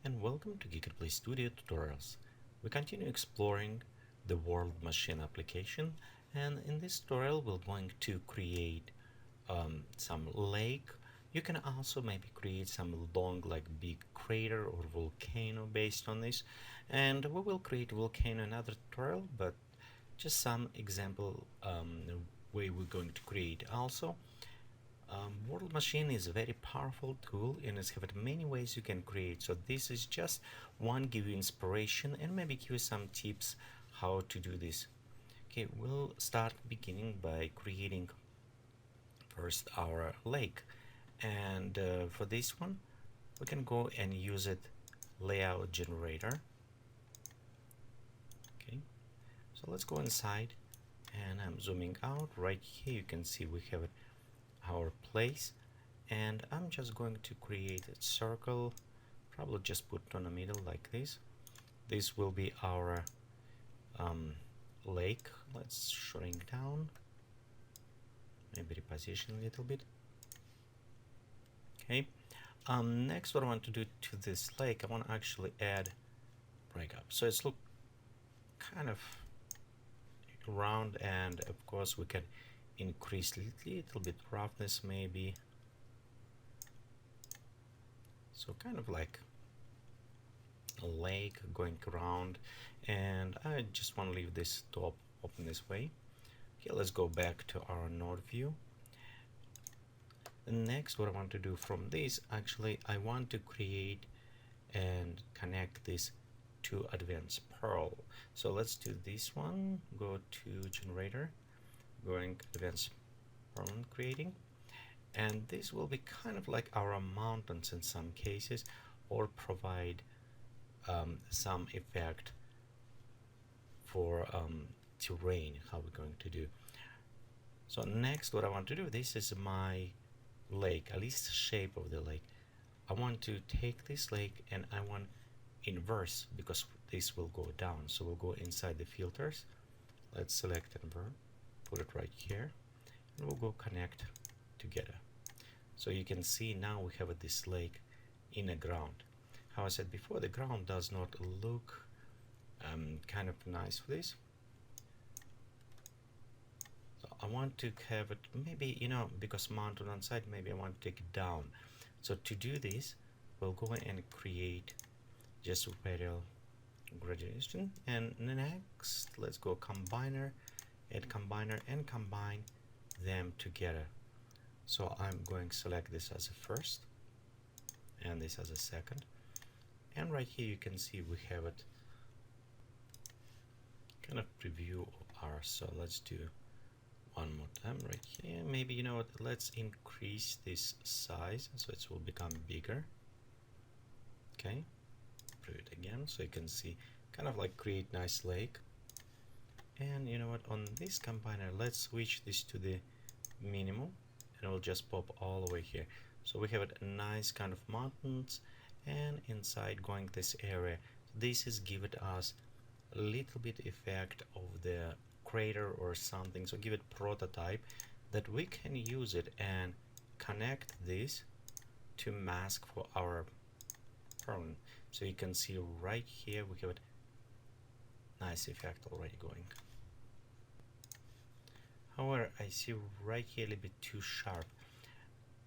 and welcome to Geekatplay Studio Tutorials. We continue exploring the world machine application, and in this tutorial we're going to create some lake. You can also maybe create some long like big crater or volcano based on this, and we will create volcano in another tutorial, but just some example way we're going to create also. World Machine is a very powerful tool and it's have many ways you can create. So this is just one give you inspiration and maybe give you some tips how to do this. Okay, we'll start beginning by creating first our lake, and for this one we can go and use it layout generator. Okay, so let's go inside and I'm zooming out. Right here you can see we have our place, and I'm just going to create a circle, probably just put on the middle like this. This will be our lake. Let's shrink down, maybe reposition a little bit. Okay, next what I want to do to this lake, I want to actually add breakup, so it's look kind of round, and of course we can increase a little bit roughness maybe, so kind of like a lake going around, and I just want to leave this top open this way. Okay, let's go back to our node view. Next what I want to do from this, actually I want to create and connect this to advanced Perl. So let's do this one, go to generator, going advanced Perl creating, and this will be kind of like our mountains in some cases, or provide some effect for terrain, how we're going to do. So next what I want to do, this is my lake, at least shape of the lake. I want to take this lake and I want inverse, because this will go down, so we'll go inside the filters. Let's select invert, put it right here, and we'll go connect together. So you can see now we have this lake in a ground. How I said before, the ground does not look kind of nice for this. So I want to have it maybe, because mounted on side, maybe I want to take it down. So to do this, we'll go and create just a radial gradation, and next let's go combiner, add combiner, and combine them together. So I'm going to select this as a first and this as a second, and right here you can see we have it kind of preview of ours. So let's do one more time right here. Maybe, you know what, let's increase this size so it will become bigger. Okay, preview it again so you can see kind of like create nice lake. And you know what, on this combiner let's switch this to the minimum, and it will just pop all the way here. So we have a nice kind of mountains, and inside going this area, this is giving us a little bit effect of the crater or something. So give it prototype that we can use it and connect this to mask for our problem. So you can see right here we have a nice effect already going. However, I see right here a little bit too sharp.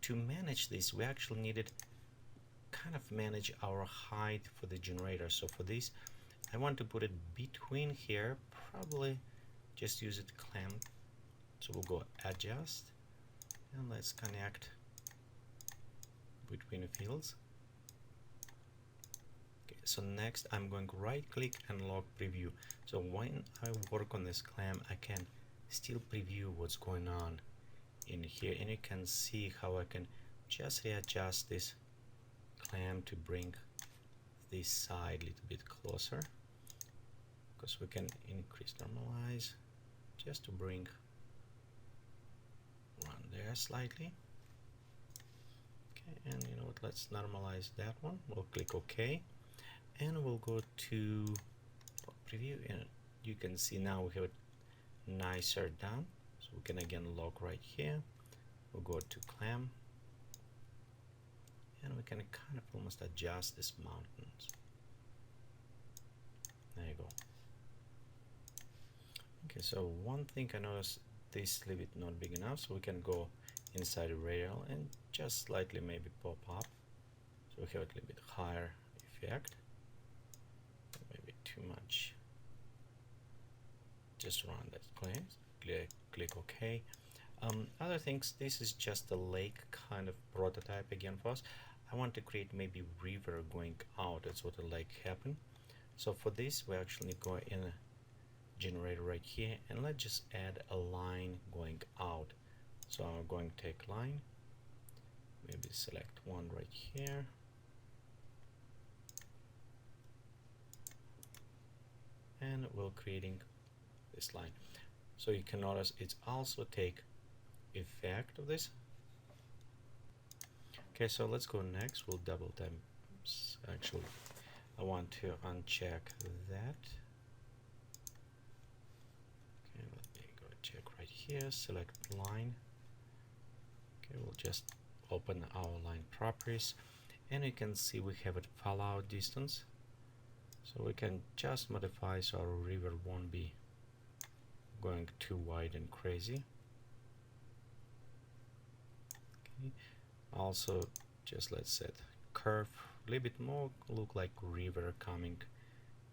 To manage this, we actually needed kind of manage our height for the generator. So for this, I want to put it between here, probably just use it clamp. So we'll go adjust, and let's connect between the fields. Okay, so next I'm going to right click and lock preview. So when I work on this clamp, I can still preview what's going on in here, and you can see how I can just readjust this clamp to bring this side a little bit closer, because we can increase normalize just to bring around there slightly. Okay, and you know what, let's normalize that one. We'll click OK, and we'll go to preview, and you can see now we have it nicer down. So we can again lock right here. We'll go to clamp, and we can kind of almost adjust these mountains. There you go. Okay, so one thing I noticed, this is a little bit not big enough, so we can go inside the radial and just slightly maybe pop up, so we have a little bit higher effect. Maybe too much. Just run that click OK. Other things, this is just a lake kind of prototype again for us. I want to create maybe river going out. That's what a lake happen. So for this, we actually go in a generator right here, and let's just add a line going out. So I'm going to take line, maybe select one right here. And we're creating this line. So you can notice it's also take effect of this. Okay, so let's go next. We'll double tap. Actually, I want to uncheck that. Okay, let me go check right here, select line. Okay, we'll just open our line properties, and you can see we have a fallout distance. So we can just modify so our river won't be going too wide and crazy. Okay. Also, just let's set curve a little bit more, look like river coming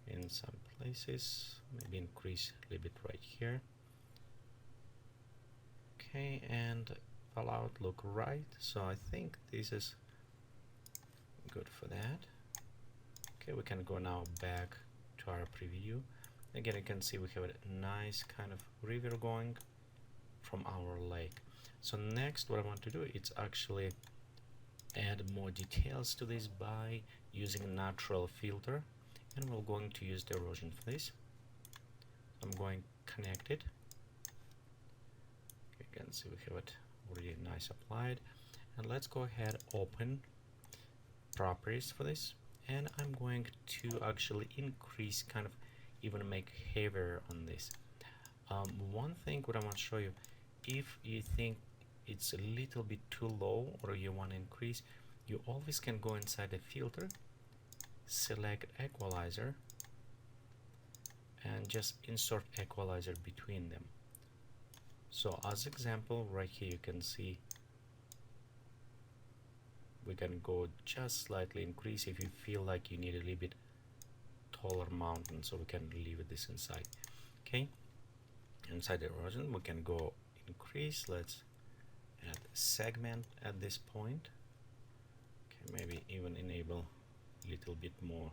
in some places. Maybe increase a little bit right here. Okay, and fallout look right. So I think this is good for that. Okay, we can go now back to our preview. Again, you can see we have a nice kind of river going from our lake. So next, what I want to do is actually add more details to this by using a natural filter, and we're going to use the erosion for this. I'm going to connect it. You can see we have it already nice applied, and let's go ahead open properties for this, and I'm going to actually increase, kind of even make heavier on this. One thing what I want to show you, if you think it's a little bit too low or you want to increase, you always can go inside the filter, select equalizer, and just insert equalizer between them. So as example, right here you can see we can go just slightly increase if you feel like you need a little bit taller mountain, so we can leave this inside. Okay, inside the erosion we can go increase. Let's add a segment at this point. Okay, maybe even enable a little bit more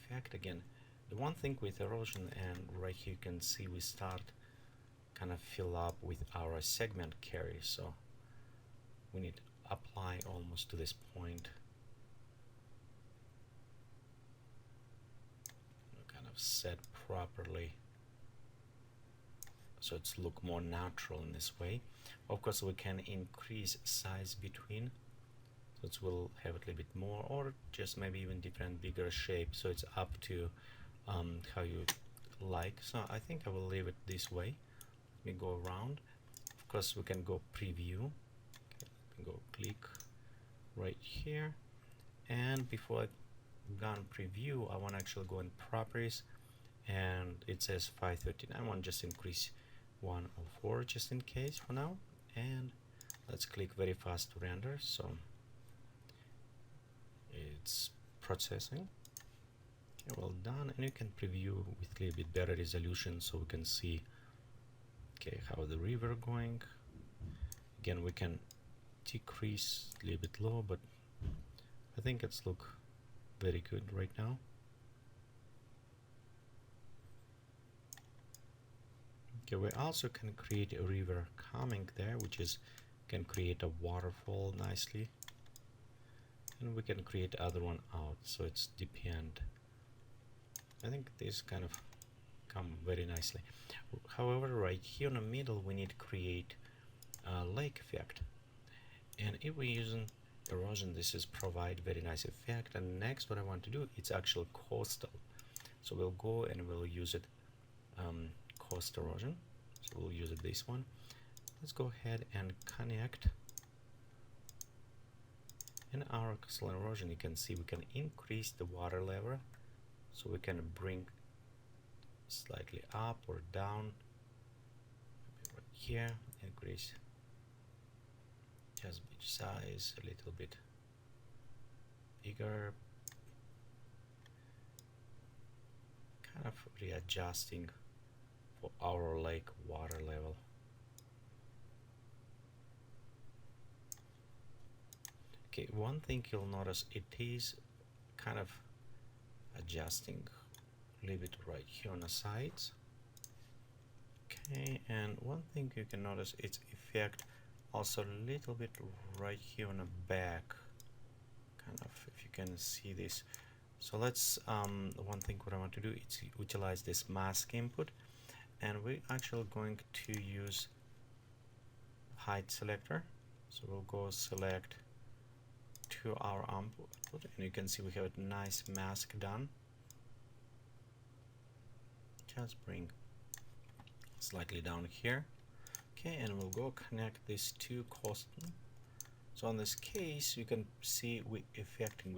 effect. Again, the one thing with erosion, and right here you can see we start kind of fill up with our segment carry, so we need to apply almost to this point. Kind of set properly so it's look more natural in this way. Of course, we can increase size between, so it will have a little bit more, or just maybe even different bigger shape. So it's up to how you like. So I think I will leave it this way. Let me go around. Of course, we can go preview. Okay, let me go click right here, and before I go on preview, I want to actually go in properties, and it says 539. I want to just increase 104 just in case for now, and let's click very fast to render. So it's processing. Okay, well done, and you can preview with a little bit better resolution so we can see okay how the river going. Again, we can decrease a little bit low, but I think it's look very good right now. Okay, we also can create a river coming there, which is can create a waterfall nicely, and we can create other one out, so it's depend. I think this kind of come very nicely. However, right here in the middle we need to create a lake effect, and if we're using erosion, this is provide very nice effect. And next what I want to do, it's actual coastal, so we'll go and we'll use it coast erosion, so we'll use it this one. Let's go ahead and connect In our coastal erosion, you can see we can increase the water level, so we can bring slightly up or down. Maybe right here, increase just beach size a little bit bigger, kind of readjusting for our lake water level. Okay, one thing you'll notice, it is kind of adjusting. Leave it right here on the sides. Okay, and one thing you can notice, its effect also a little bit right here on the back, kind of, if you can see this. So let's one thing what I want to do is utilize this mask input, and we're actually going to use height selector. So we'll go select to our output, and you can see we have a nice mask done. Just bring slightly down here. Okay, and we'll go connect these two coastal. So in this case, you can see we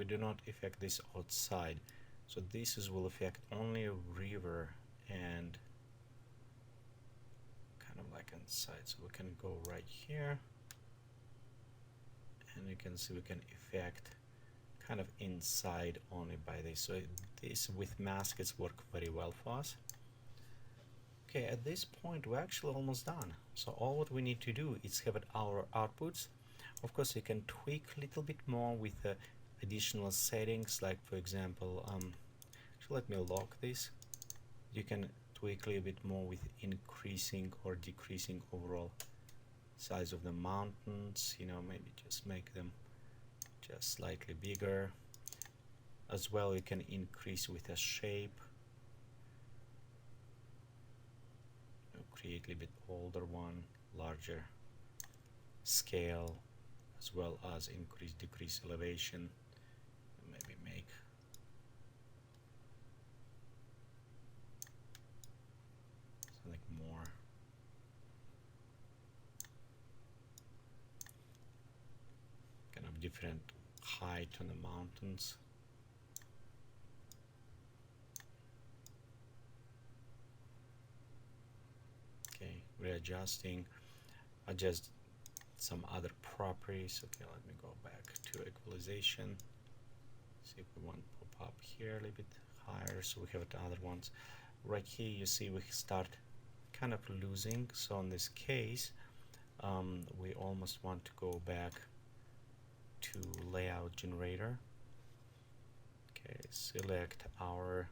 do not affect this outside. So this will affect only river and kind of like inside. So we can go right here, and you can see we can affect kind of inside only by this. So this with mask it's work very well for us. Okay, at this point we're actually almost done. So all what we need to do is have our outputs. Of course, you can tweak a little bit more with additional settings, like for example, so let me lock this. You can tweak a little bit more with increasing or decreasing overall size of the mountains, you know, maybe just make them just slightly bigger. As well, you can increase with a shape, you know, create a little bit older one, larger scale, as well as increase decrease elevation, maybe make something more. Kind of different height on the mountains. Okay, readjusting, adjust some other properties. Okay, let me go back to equalization. See if we want to pop up here a little bit higher, so we have the other ones. Right here you see we start kind of losing, so in this case we almost want to go back to layout generator. Okay, select our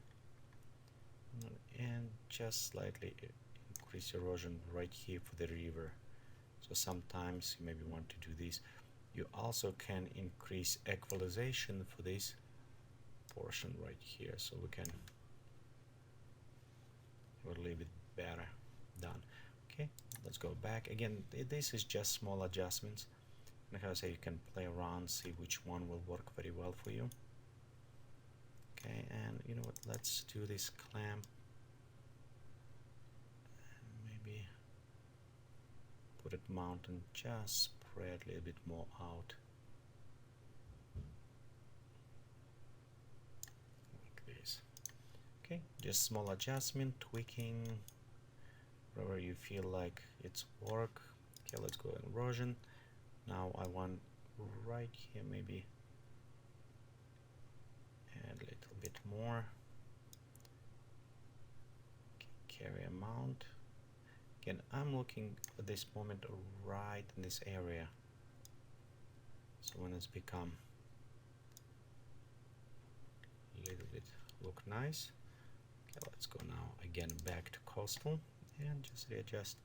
and just slightly increase erosion right here for the river. So sometimes you maybe want to do this. You also can increase equalization for this portion right here, so we can have a little bit better done. Okay, let's go back again. This is just small adjustments. Like I say, you can play around, see which one will work very well for you. Okay, and you know what? Let's do this clamp. Maybe put it mountain, just spread a little bit more out. Like this. Okay, just small adjustment, tweaking, wherever you feel like it's work. Okay, let's go Erosion. Now I want right here maybe add a little bit more. Okay, carry amount. Again, I'm looking at this moment right in this area. So when it's become a little bit look nice. Okay, let's go now again back to coastal and just readjust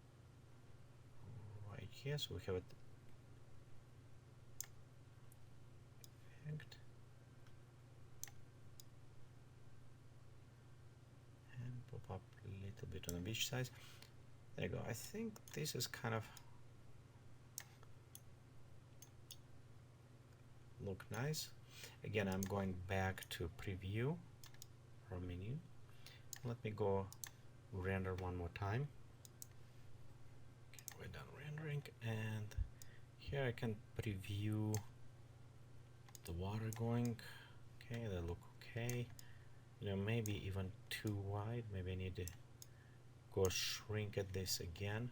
right here, so we have it effect. And pop up a little bit on the beach size. There you go. I think this is kind of look nice. Again, I'm going back to preview or menu. Let me go render one more time. Okay, we're done rendering, and here I can preview the water going. Okay, they look okay. You know, maybe even too wide. Maybe I need to go shrink at this again.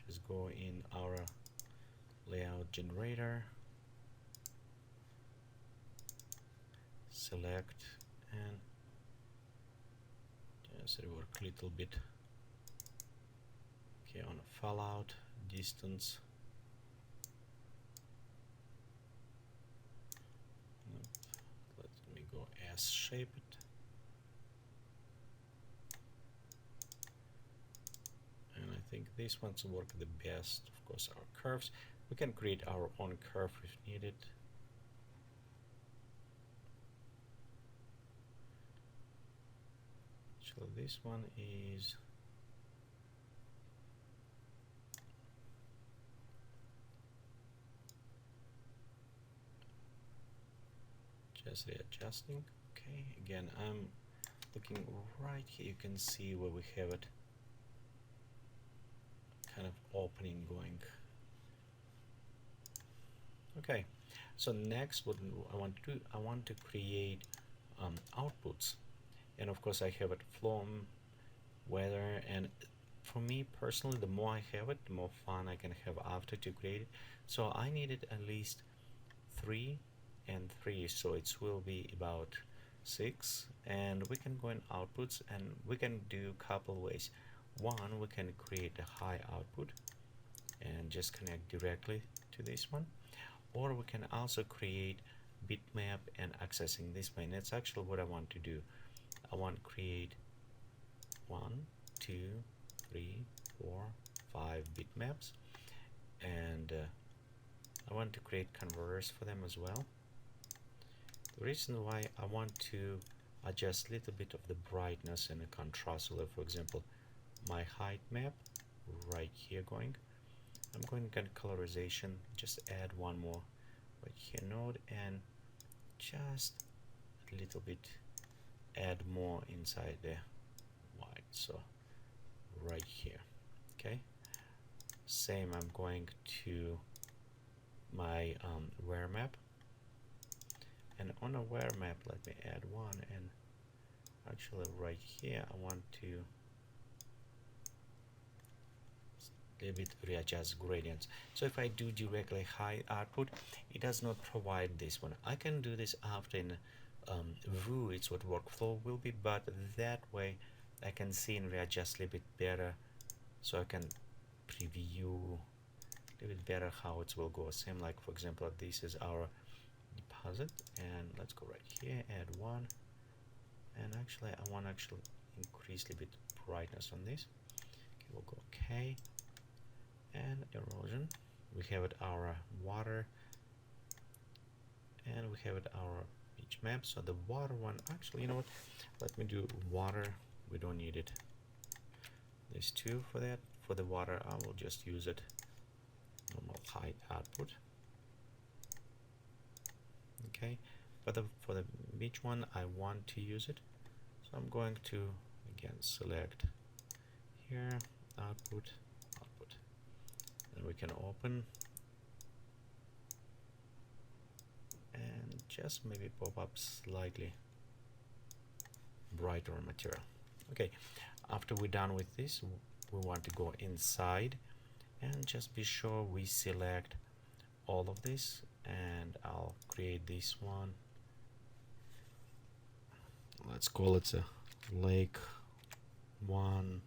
Just go in our layout generator, select, and just rework a little bit. Okay, on a fallout distance. Let me go S shape it. And I think these ones work the best. Of course, our curves. We can create our own curve if needed. So this one is just readjusting. Okay, again, I'm looking right here. You can see where we have it kind of opening going. Okay, so next what I want to do, I want to create outputs, and of course I have it from weather, and for me personally, the more I have it, the more fun I can have after to create it. So I needed at least 3 and 3, so it will be about 6, and we can go in outputs, and we can do a couple ways. One, we can create a high output and just connect directly to this one, or we can also create bitmap and accessing this way, and that's actually what I want to do. I want to create 1, 2, 3, 4, 5 bitmaps, and I want to create converters for them as well. The reason why I want to adjust a little bit of the brightness and the contrast, so like for example my height map right here going, I'm going to get colorization, just add one more right here node, and just a little bit add more inside the white, so right here. Okay, same, I'm going to my where map, and on a where map let me add one, and actually right here I want to a little bit readjust gradients. So if I do directly high output, it does not provide this one. I can do this after in Vue, it's what workflow will be, but that way I can see and readjust a little bit better, so I can preview a little bit better how it will go. Same like for example this is our deposit, and let's go right here, add one, and actually I want to actually increase a little bit brightness on this. Okay, we'll go okay, and erosion, we have it our water, and we have it our beach map. So the water one, actually, you know what, let me do water, we don't need it, there's 2 for that. For the water I will just use it normal height output. Okay, but for the beach one I want to use it, so I'm going to again select here output, and we can open and just maybe pop up slightly brighter material. Okay, after we're done with this, we want to go inside and just be sure we select all of this, and I'll create this one. Let's call it a lake 1,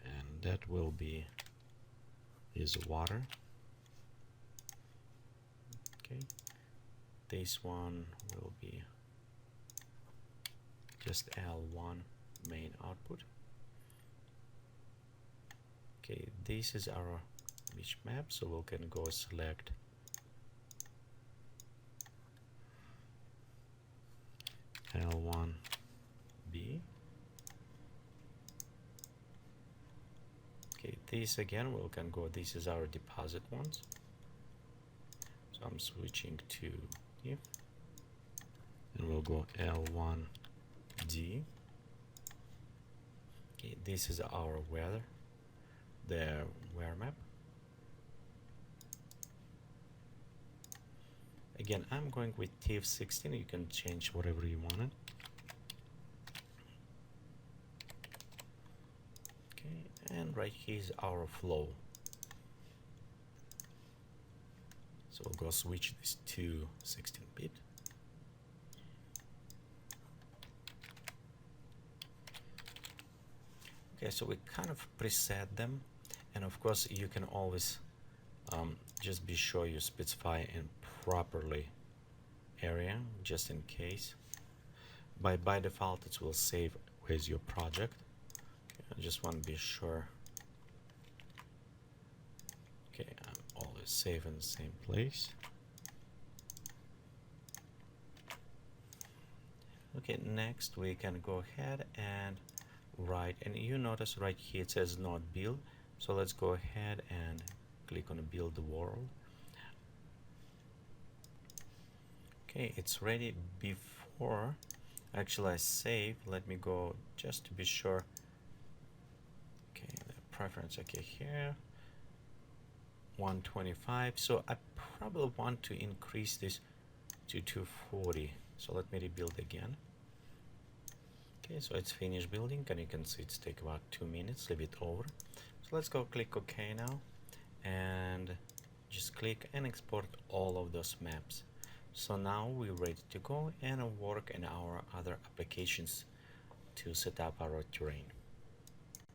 and that will be is water. Okay, this one will be just L1 main output. Okay, this is our beach map, so we can go select L1B. Okay, this again we can go, this is our deposit ones, so I'm switching to here, and we'll go L1D. Okay, this is our weather, the wear map. Again, I'm going with TF16. You can change whatever you want it. Okay, and right here is our flow. So we'll go switch this to 16-bit. Okay, so we kind of preset them, and of course you can always just be sure you specify in properly area, just in case. By default it will save with your project. Okay, I just want to be sure. Okay, I'm always save in the same place. Okay, next we can go ahead and write, and you notice right here it says not build, so let's go ahead and click on build the world. Okay, it's ready. Before actually I save, let me go just to be sure. Okay, the preference, okay, here 125, so I probably want to increase this to 240, so let me rebuild again. Okay, so it's finished building, and you can see it's take about 2 minutes, a bit over. So let's go click OK now, and just click and export all of those maps. So now we're ready to go and work in our other applications to set up our terrain.